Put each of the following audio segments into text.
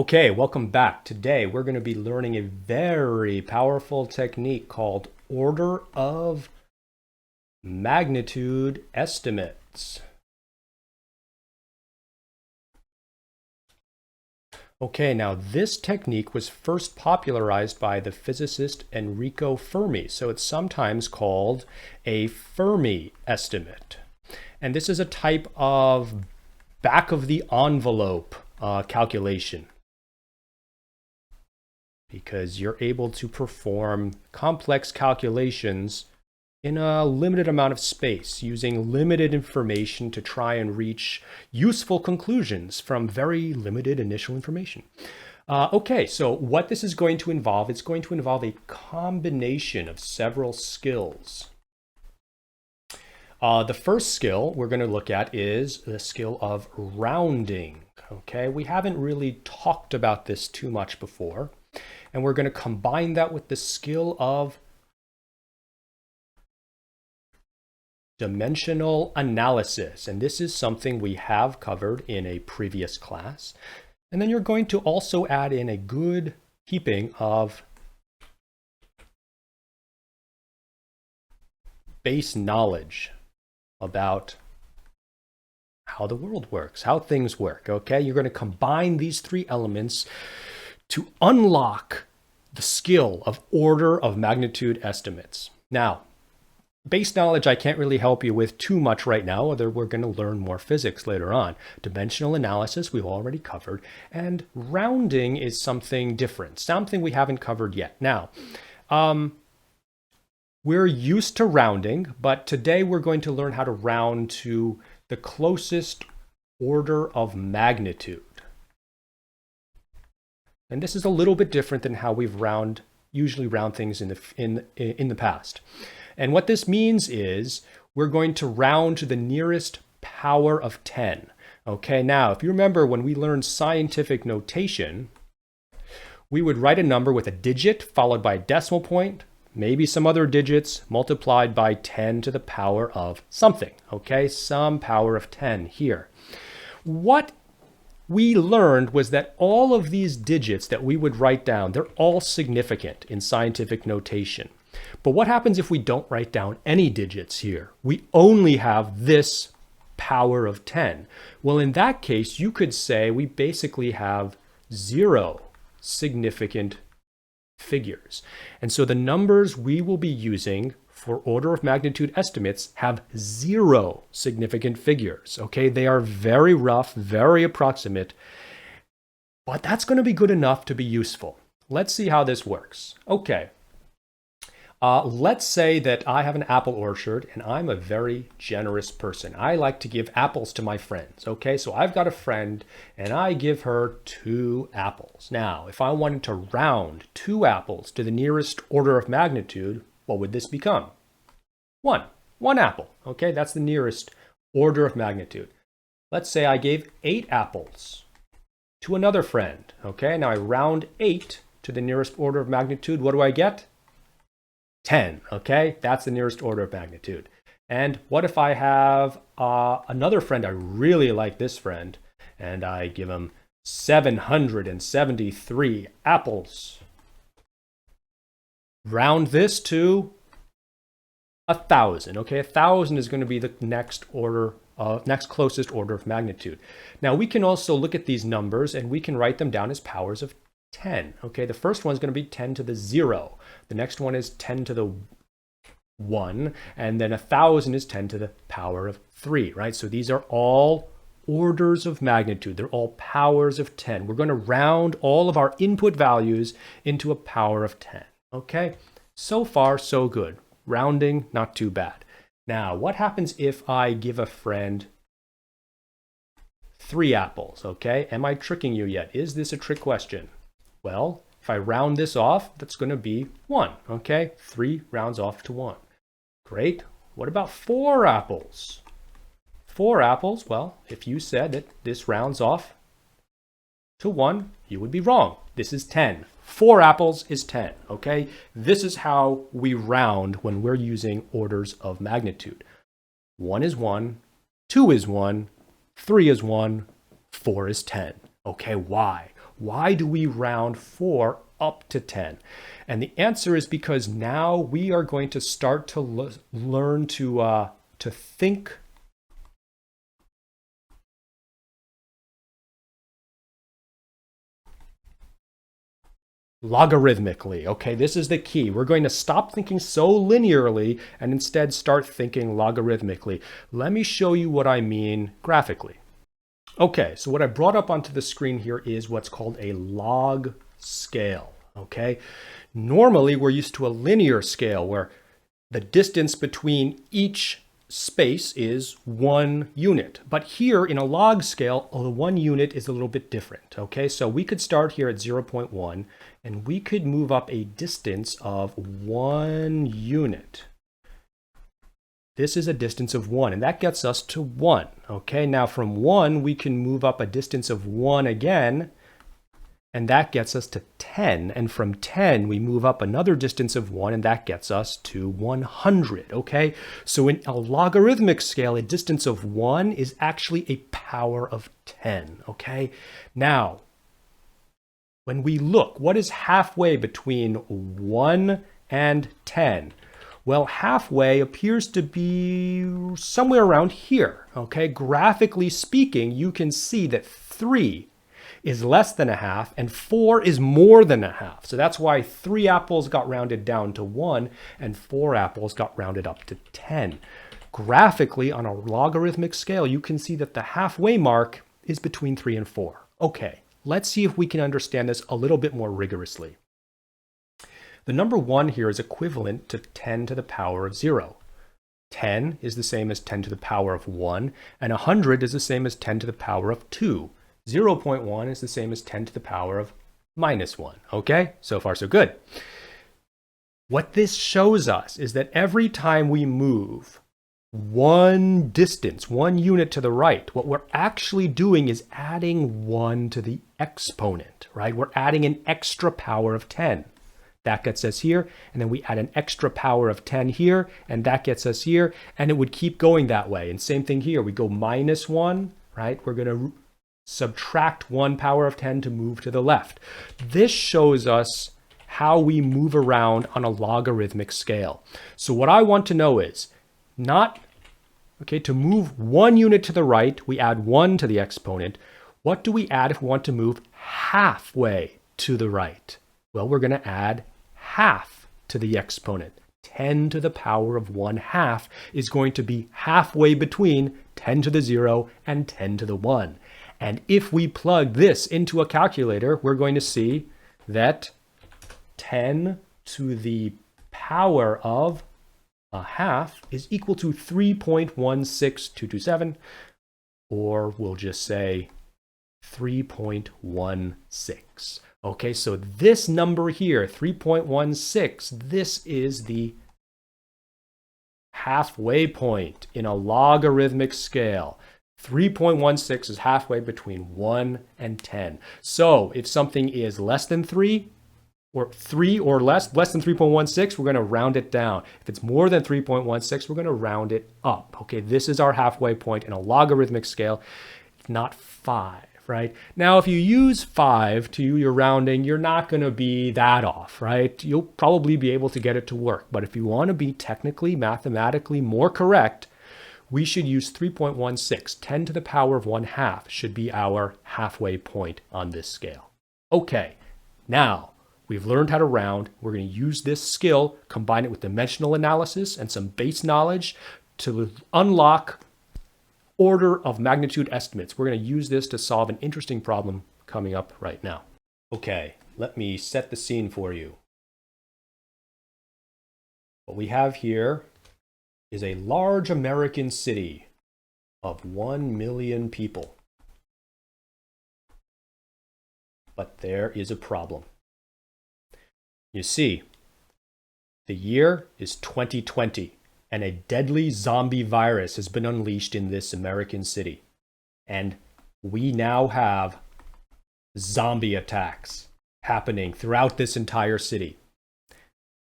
Okay, welcome back. Today we're going to be learning a very powerful technique called order of magnitude estimates. Okay, now this technique was first popularized by the physicist Enrico Fermi, so it's sometimes called a Fermi estimate. And this is a type of back of the envelope calculation, because you're able to perform complex calculations in a limited amount of space using limited information to try and reach useful conclusions from very limited initial information. Okay, so what this is going to involve, it's going to involve a combination of several skills. The first skill we're going to look at is the skill of rounding. Okay, we haven't really talked about this too much before. And we're going to combine that with the skill of dimensional analysis. And this is something we have covered in a previous class. And then you're going to also add in a good heaping of base knowledge about how the world works, how things work. Okay, you're going to combine these three elements to unlock the skill of order of magnitude estimates. Now, base knowledge I can't really help you with too much right now, although we're going to learn more physics later on. Dimensional analysis we've already covered, and rounding is something different, something we haven't covered yet. Now, we're used to rounding, but today we're going to learn how to round to the closest order of magnitude. And this is a little bit different than how we've usually round things in the past. And what this means is we're going to round to the nearest power of 10. Okay, now if you remember when we learned scientific notation, we would write a number with a digit followed by a decimal point, maybe some other digits multiplied by 10 to the power of something. Okay, some power of 10 here. What we learned was that all of these digits that we would write down, they're all significant in scientific notation. But what happens if we don't write down any digits here? We only have this power of 10. Well, in that case, you could say we basically have 0 significant figures. And so the numbers we will be using for order of magnitude estimates have 0 significant figures. Okay, they are very rough, very approximate, but that's going to be good enough to be useful. Let's see how this works. Okay, let's say that I have an apple orchard and I'm a very generous person. I like to give apples to my friends. Okay, so I've got a friend and I give her 2 apples. Now, if I wanted to round 2 apples to the nearest order of magnitude, what would this become? 1 apple. Okay, that's the nearest order of magnitude. Let's say I gave 8 apples to another friend. Okay, now I round 8 to the nearest order of magnitude. What do I get? 10. Okay, that's the nearest order of magnitude. And what if I have another friend, I really like this friend, and I give him 773 apples. Round this to 1,000. Okay, 1,000 is going to be the next closest order of magnitude. Now we can also look at these numbers and we can write them down as powers of 10. Okay, the first one is going to be 10 to the 0. The next one is 10 to the 1, and then 1,000 is 10 to the power of 3, right? So these are all orders of magnitude. They're all powers of 10. We're going to round all of our input values into a power of 10. Okay, so far so good. Rounding, not too bad. Now, what happens if I give a friend 3 apples? Okay, am I tricking you yet? Is this a trick question? Well, if I round this off, that's going to be 1. Okay, 3 rounds off to 1. Great. What about 4 apples? 4 apples, well, if you said that this rounds off to 1, you would be wrong. This is 10. 4 apples is 10, okay? This is how we round when we're using orders of magnitude. 1 is 1, 2 is 1, 3 is 1, 4 is 10. Okay, why? Why do we round 4 up to 10? And the answer is because now we are going to start to learn to think logarithmically. Okay, this is the key. We're going to stop thinking so linearly and instead start thinking logarithmically. Let me show you what I mean graphically. Okay, so what I brought up onto the screen here is what's called a log scale. Okay, normally we're used to a linear scale where the distance between each space is 1 unit. But here in a log scale, the 1 unit is a little bit different. Okay, so we could start here at 0.1 and we could move up a distance of 1 unit. This is a distance of 1, and that gets us to 1. Okay, now from 1, we can move up a distance of 1 again, and that gets us to 10. And from 10, we move up another distance of 1, and that gets us to 100. Okay, so in a logarithmic scale, a distance of 1 is actually a power of 10. Okay, now, when we look, what is halfway between 1 and 10? Well, halfway appears to be somewhere around here. Okay, graphically speaking, you can see that 3 is less than a half and 4 is more than a half. So that's why 3 apples got rounded down to 1 and 4 apples got rounded up to 10. Graphically, on a logarithmic scale, you can see that the halfway mark is between 3 and 4. Okay, let's see if we can understand this a little bit more rigorously. The number 1 here is equivalent to 10 to the power of 0. 10 is the same as 10 to the power of 1, and 100 is the same as 10 to the power of 2. 0.1 is the same as 10 to the power of minus 1. Okay, so far so good. What this shows us is that every time we move 1 distance, 1 unit to the right, what we're actually doing is adding 1 to the exponent, right? We're adding an extra power of 10. That gets us here, and then we add an extra power of 10 here, and that gets us here, and it would keep going that way. And same thing here, we go minus 1, right? We're going to subtract 1 power of 10 to move to the left. This shows us how we move around on a logarithmic scale. So what I want to know is, to move 1 unit to the right, we add 1 to the exponent. What do we add if we want to move halfway to the right? Well, we're going to add half to the exponent. 10 to the power of 1/2 is going to be halfway between 10 to the 0 and 10 to the 1. And if we plug this into a calculator, we're going to see that 10 to the power of 1/2 is equal to 3.16227, or we'll just say 3.16. Okay, so this number here, 3.16, this is the halfway point in a logarithmic scale. 3.16 is halfway between 1 and 10. So if something is less than 3, or 3 or less than 3.16, we're going to round it down. If it's more than 3.16, we're going to round it up. Okay, this is our halfway point in a logarithmic scale, not 5. Right? Now, if you use 5 to your rounding, you're not going to be that off, right? You'll probably be able to get it to work. But if you want to be technically, mathematically more correct, we should use 3.16. 10 to the power of 1/2 should be our halfway point on this scale. Okay, now we've learned how to round. We're going to use this skill, combine it with dimensional analysis and some base knowledge to unlock order of magnitude estimates. We're going to use this to solve an interesting problem coming up right now. Okay, let me set the scene for you. What we have here is a large American city of 1 million people. But there is a problem. You see, the year is 2020. And a deadly zombie virus has been unleashed in this American city. And we now have zombie attacks happening throughout this entire city.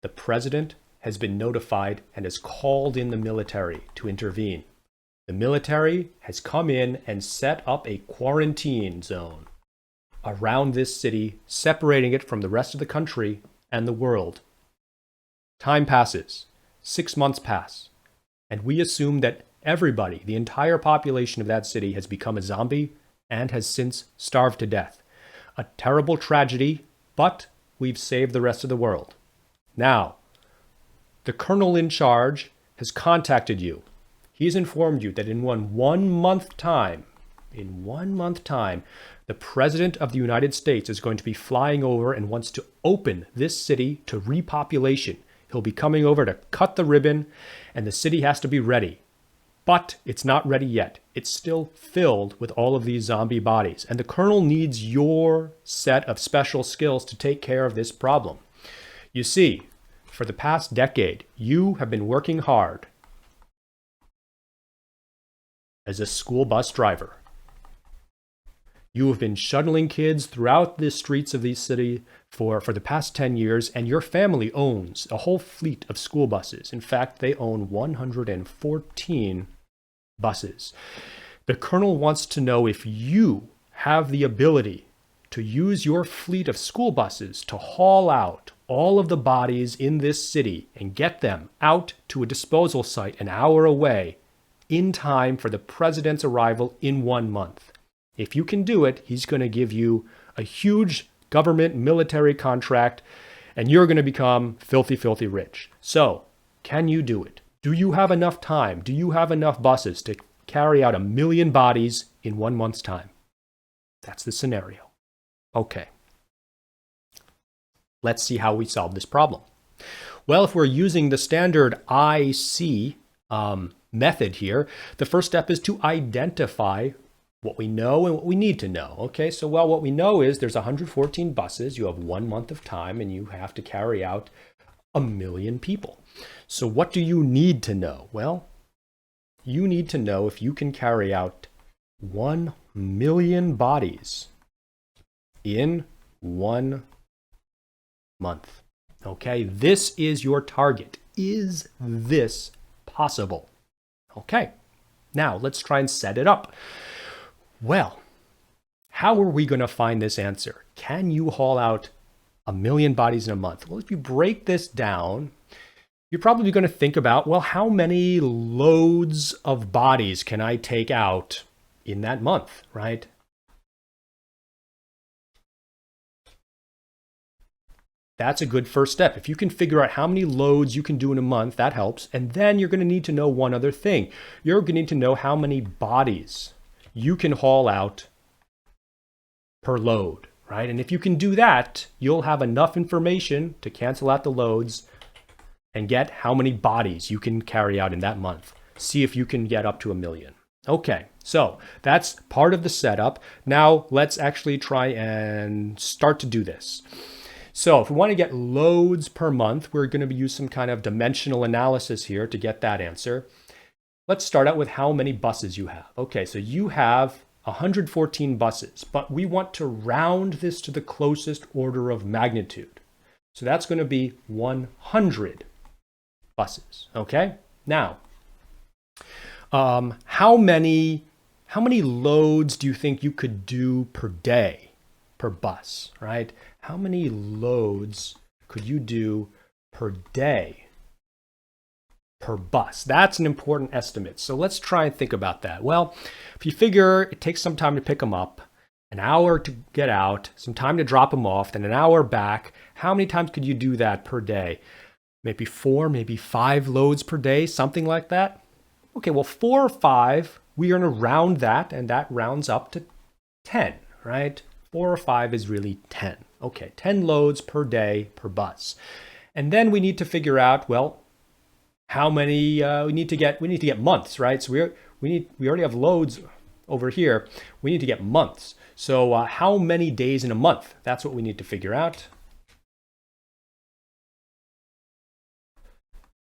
The president has been notified and has called in the military to intervene. The military has come in and set up a quarantine zone. around this city, separating it from the rest of the country and the world. Time passes. 6 months pass. And we assume that everybody, the entire population of that city, has become a zombie and has since starved to death. A terrible tragedy, but we've saved the rest of the world. Now, the colonel in charge has contacted you. He's informed you that in one month time, the President of the United States is going to be flying over and wants to open this city to repopulation. He'll be coming over to cut the ribbon, and the city has to be ready. But it's not ready yet. It's still filled with all of these zombie bodies. And the colonel needs your set of special skills to take care of this problem. You see, for the past decade, you have been working hard as a school bus driver. You have been shuttling kids throughout the streets of this city for the past 10 years, and your family owns a whole fleet of school buses. In fact, they own 114 buses. The colonel wants to know if you have the ability to use your fleet of school buses to haul out all of the bodies in this city and get them out to a disposal site an hour away in time for the president's arrival in 1 month. If you can do it, he's going to give you a huge government military contract, and you're going to become filthy, filthy rich. So, can you do it? Do you have enough time? Do you have enough buses to carry out 1 million bodies in 1 month's time? That's the scenario. Okay. Let's see how we solve this problem. Well, if we're using the standard IC method here, the first step is to identify what we know and what we need to know. Okay, so what we know is there's 114 buses, you have 1 month of time, and you have to carry out 1 million people. So what do you need to know? Well, you need to know if you can carry out 1 million bodies in 1 month. Okay, this is your target. Is this possible? Okay, now let's try and set it up. Well, how are we going to find this answer? Can you haul out 1 million bodies in a month? Well, if you break this down, you're probably going to think about, well, how many loads of bodies can I take out in that month, right? That's a good first step. If you can figure out how many loads you can do in a month, that helps. And then you're going to need to know one other thing. You're going to need to know how many bodies you can haul out per load, right? And if you can do that, you'll have enough information to cancel out the loads and get how many bodies you can carry out in that month. See if you can get up to 1 million. Okay, so that's part of the setup. Now let's actually try and start to do this. So if we want to get loads per month, we're going to use some kind of dimensional analysis here to get that answer. Let's start out with how many buses you have. Okay, so you have 114 buses, but we want to round this to the closest order of magnitude. So that's going to be 100 buses, okay? Now, how many loads do you think you could do per day, per bus, right? How many loads could you do per day per bus? That's an important estimate. So let's try and think about that. Well, if you figure it takes some time to pick them up, an hour to get out, some time to drop them off, then an hour back, how many times could you do that per day? Maybe 4, maybe 5 loads per day, something like that. Okay, well, 4 or 5, we are going to round that, and that rounds up to 10, right? 4 or 5 is really 10. Okay, 10 loads per day per bus. And then we need to figure out, well, how many we need to get months, right? So we already have loads over here. We need to get months. So how many days in a month? That's what we need to figure out.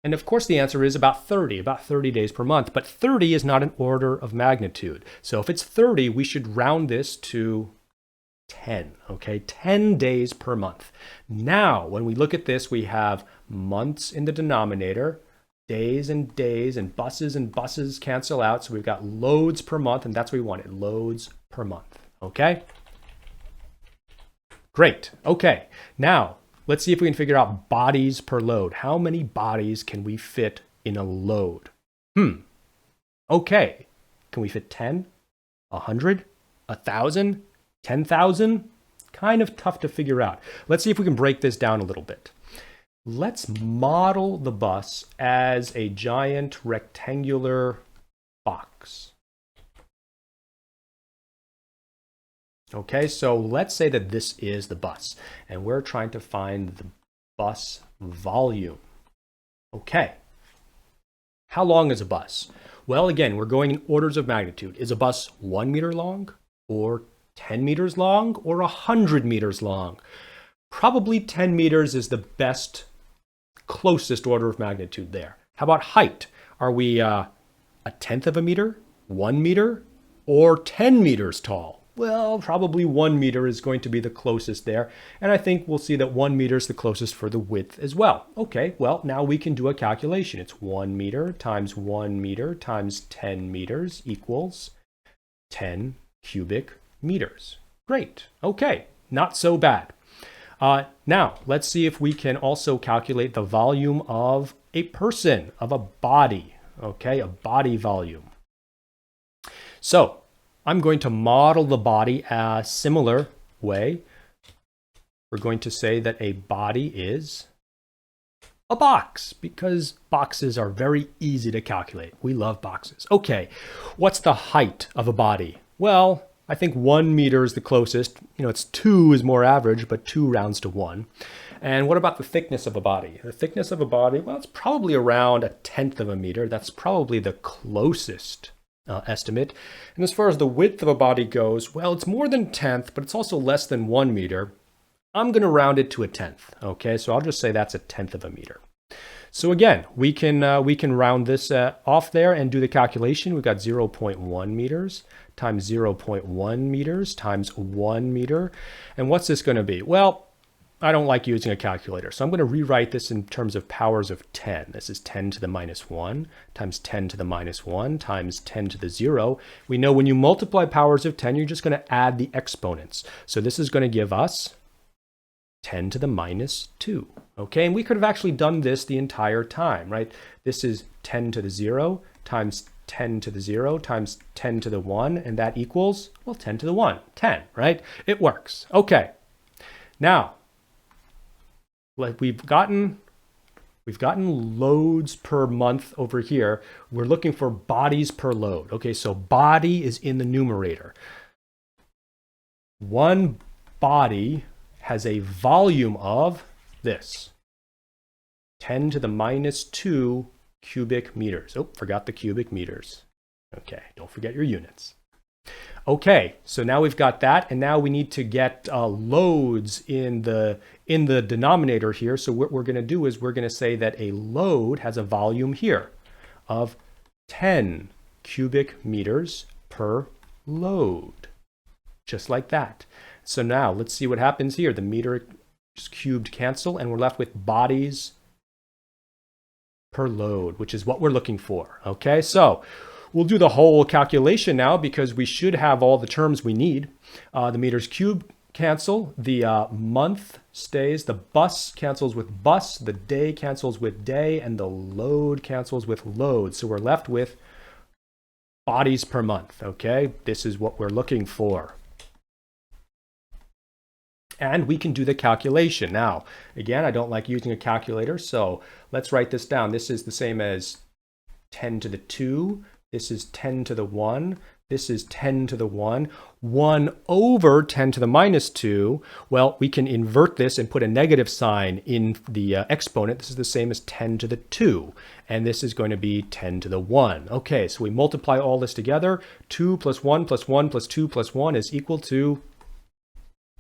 And of course the answer is about 30 days per month, but 30 is not an order of magnitude. So if it's 30, we should round this to 10, okay? 10 days per month. Now, when we look at this, we have months in the denominator, days and buses cancel out. So we've got loads per month, and that's what we wanted, loads per month, okay? Great. Okay. Now, let's see if we can figure out bodies per load. How many bodies can we fit in a load? Okay. Can we fit 10, 100, 1,000, 10,000? Kind of tough to figure out. Let's see if we can break this down a little bit. Let's model the bus as a giant rectangular box. Okay, so let's say that this is the bus, and we're trying to find the bus volume. Okay. How long is a bus? Well, again, we're going in orders of magnitude. Is a bus 1 meter long, or 10 meters long, or 100 meters long? Probably 10 meters is the best, closest order of magnitude there. How about height? Are we a tenth of a meter, 1 meter, or 10 meters tall? Well, probably 1 meter is going to be the closest there. And I think we'll see that 1 meter is the closest for the width as well. Okay, well, now we can do a calculation. It's 1 meter times 1 meter times 10 meters equals 10 cubic meters. Great. Okay, not so bad. Now, let's see if we can also calculate the volume of a person, of a body. Okay, a body volume. So, I'm going to model the body a similar way. We're going to say that a body is a box, because boxes are very easy to calculate. We love boxes. Okay, what's the height of a body? Well, I think 1 meter is the closest. You know, it's 2 is more average, but 2 rounds to 1. And what about the thickness of a body? The thickness of a body, well, it's probably around a tenth of a meter. That's probably the closest estimate. And as far as the width of a body goes, well, it's more than tenth, but it's also less than 1 meter. I'm going to round it to a tenth. Okay, so I'll just say that's a tenth of a meter. So again, we can round this off there and do the calculation. We've got 0.1 meters times 0.1 meters times 1 meter. And what's this going to be? Well, I don't like using a calculator, so I'm going to rewrite this in terms of powers of 10. This is 10 to the minus 1 times 10 to the minus 1 times 10 to the 0. We know when you multiply powers of 10, you're just going to add the exponents. So this is going to give us 10 to the minus 2. Okay, and we could have actually done this the entire time, right? This is 10 to the 0 times 10 to the 0 times 10 to the 1, and that equals, well, 10 to the 1, 10, right? It works. Okay, now, we've gotten loads per month over here. We're looking for bodies per load. Okay, so body is in the numerator. One body has a volume of this, 10 to the minus 2 cubic meters. Oh, forgot the cubic meters. Okay, don't forget your units. Okay, so now we've got that, and now we need to get loads in the denominator here. So what we're going to do is we're going to say that a load has a volume here of 10 cubic meters per load, just like that. So now let's see what happens here. The meter cubed cancel, and we're left with bodies per load, which is what we're looking for. Okay, so we'll do the whole calculation now because we should have all the terms we need. The meters cubed cancel, the month stays, the bus cancels with bus, the day cancels with day, and the load cancels with load. So we're left with bodies per month, okay? This is what we're looking for. And we can do the calculation. Now, again, I don't like using a calculator, so let's write this down. This is the same as 10 to the 2. This is 10 to the 1. This is 10 to the 1. 1 over 10 to the minus 2. Well, we can invert this and put a negative sign in the exponent. This is the same as 10 to the 2. And this is going to be 10 to the 1. Okay, so we multiply all this together. 2 plus 1 plus 1 plus 2 plus 1 is equal to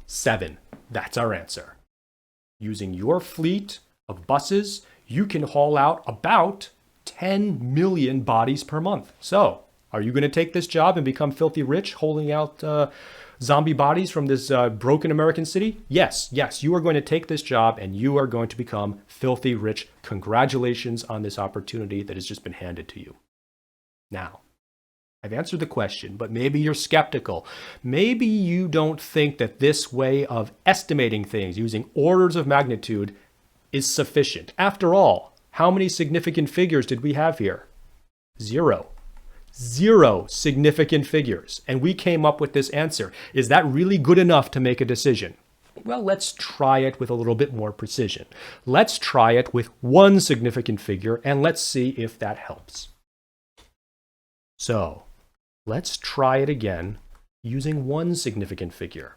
7. That's our answer. Using your fleet of buses, you can haul out about 10 million bodies per month. So, are you going to take this job and become filthy rich, hauling out zombie bodies from this broken American city? Yes, you are going to take this job and you are going to become filthy rich. Congratulations on this opportunity that has just been handed to you. Now, I've answered the question, but maybe you're skeptical. Maybe you don't think that this way of estimating things using orders of magnitude is sufficient. After all, how many significant figures did we have here? 0. 0 significant figures. And we came up with this answer. Is that really good enough to make a decision? Well, let's try it with a little bit more precision. Let's try it with 1 significant figure, and let's see if that helps. So, let's try it again using 1 significant figure.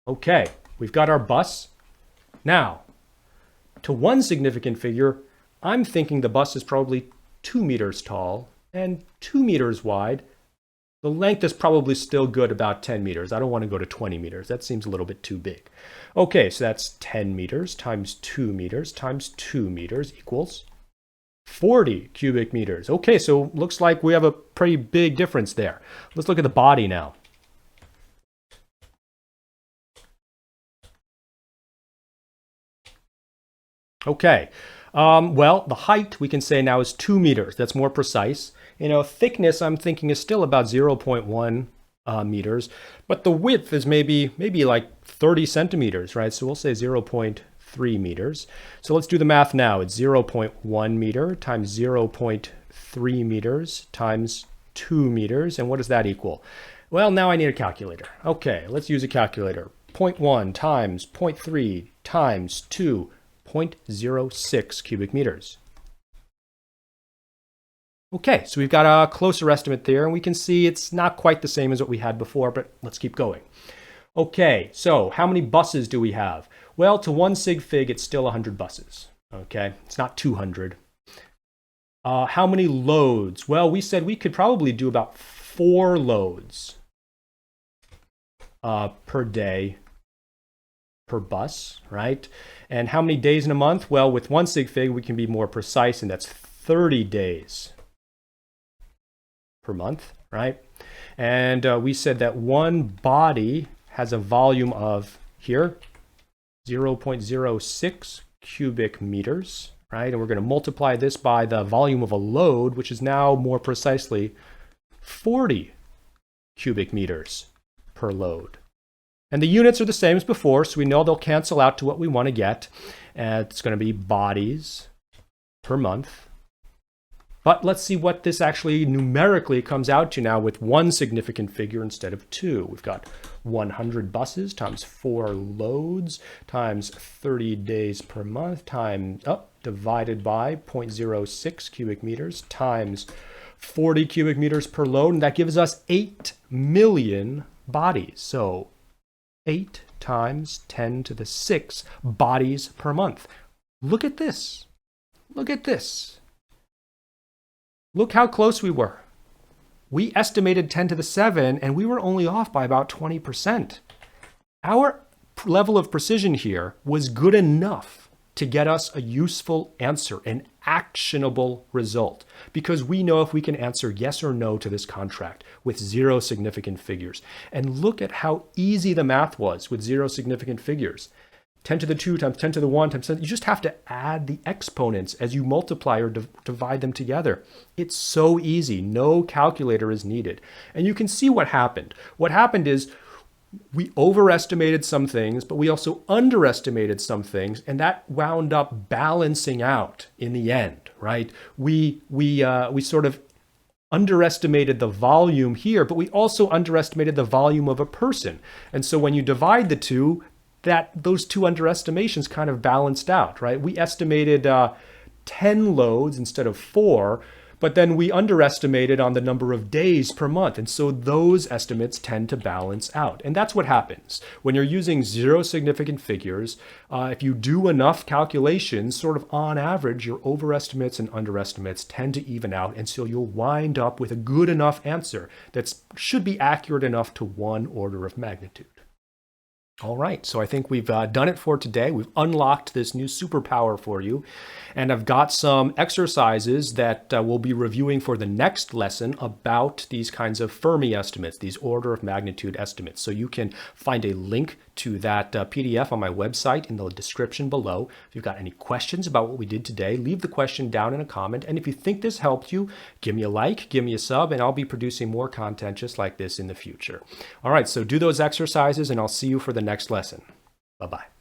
Okay, we've got our bus. Now, to 1 significant figure, I'm thinking the bus is probably 2 meters tall and 2 meters wide. The length is probably still good, about 10 meters. I don't want to go to 20 meters. That seems a little bit too big. Okay, so that's 10 meters times 2 meters times 2 meters equals 40 cubic meters. Okay, so looks like we have a pretty big difference there. Let's look at the body now. Okay, well, the height we can say now is 2 meters. That's more precise. Thickness I'm thinking is still about 0.1 meters, but the width is maybe like 30 centimeters, right? So we'll say 0.3 meters. So let's do the math now. It's 0.1 meter times 0.3 meters times 2 meters. And what does that equal? Well, now I need a calculator. Okay, let's use a calculator. 0.1 times 0.3 times 2, 0.06 cubic meters. Okay, so we've got a closer estimate there, and we can see it's not quite the same as what we had before, but let's keep going. Okay, so how many buses do we have? Well, to 1 sig fig, it's still 100 buses. Okay, it's not 200. How many loads? Well, we said we could probably do about 4 loads per day per bus, right? And how many days in a month? Well, with 1 sig fig, we can be more precise, and that's 30 days per month, right? And we said that 1 body has a volume of, here, 0.06 cubic meters, right? And we're going to multiply this by the volume of a load, which is now more precisely 40 cubic meters per load. And the units are the same as before, so we know they'll cancel out to what we want to get. And it's going to be bodies per month. But let's see what this actually numerically comes out to now with 1 significant figure instead of 2. We've got 100 buses times 4 loads times 30 days per month times, divided by 0.06 cubic meters times 40 cubic meters per load. And that gives us 8 million bodies. So 8 times 10 to the 6 bodies per month. Look at this. Look at this. Look how close we were. We estimated 10 to the 7, and we were only off by about 20%. Our level of precision here was good enough to get us a useful answer, an actionable result, because we know if we can answer yes or no to this contract with 0 significant figures. And look at how easy the math was with 0 significant figures. 10 to the 2 times 10 to the 1 times 10. You just have to add the exponents as you multiply or divide them together. It's so easy. No calculator is needed. And you can see what happened. What happened is we overestimated some things, but we also underestimated some things, and that wound up balancing out in the end, right? We sort of underestimated the volume here, but we also underestimated the volume of a person. And so when you divide the two, those two underestimations kind of balanced out, right? We estimated 10 loads instead of 4, but then we underestimated on the number of days per month. And so those estimates tend to balance out. And that's what happens. When you're using 0 significant figures, if you do enough calculations, sort of on average, your overestimates and underestimates tend to even out. And so you'll wind up with a good enough answer that should be accurate enough to 1 order of magnitude. All right, so I think we've done it for today. We've unlocked this new superpower for you. And I've got some exercises that we'll be reviewing for the next lesson about these kinds of Fermi estimates, these order of magnitude estimates. So you can find a link to that PDF on my website in the description below. If you've got any questions about what we did today, leave the question down in a comment. And if you think this helped you, give me a like, give me a sub, and I'll be producing more content just like this in the future. All right, so do those exercises, and I'll see you for the next lesson. Bye-bye.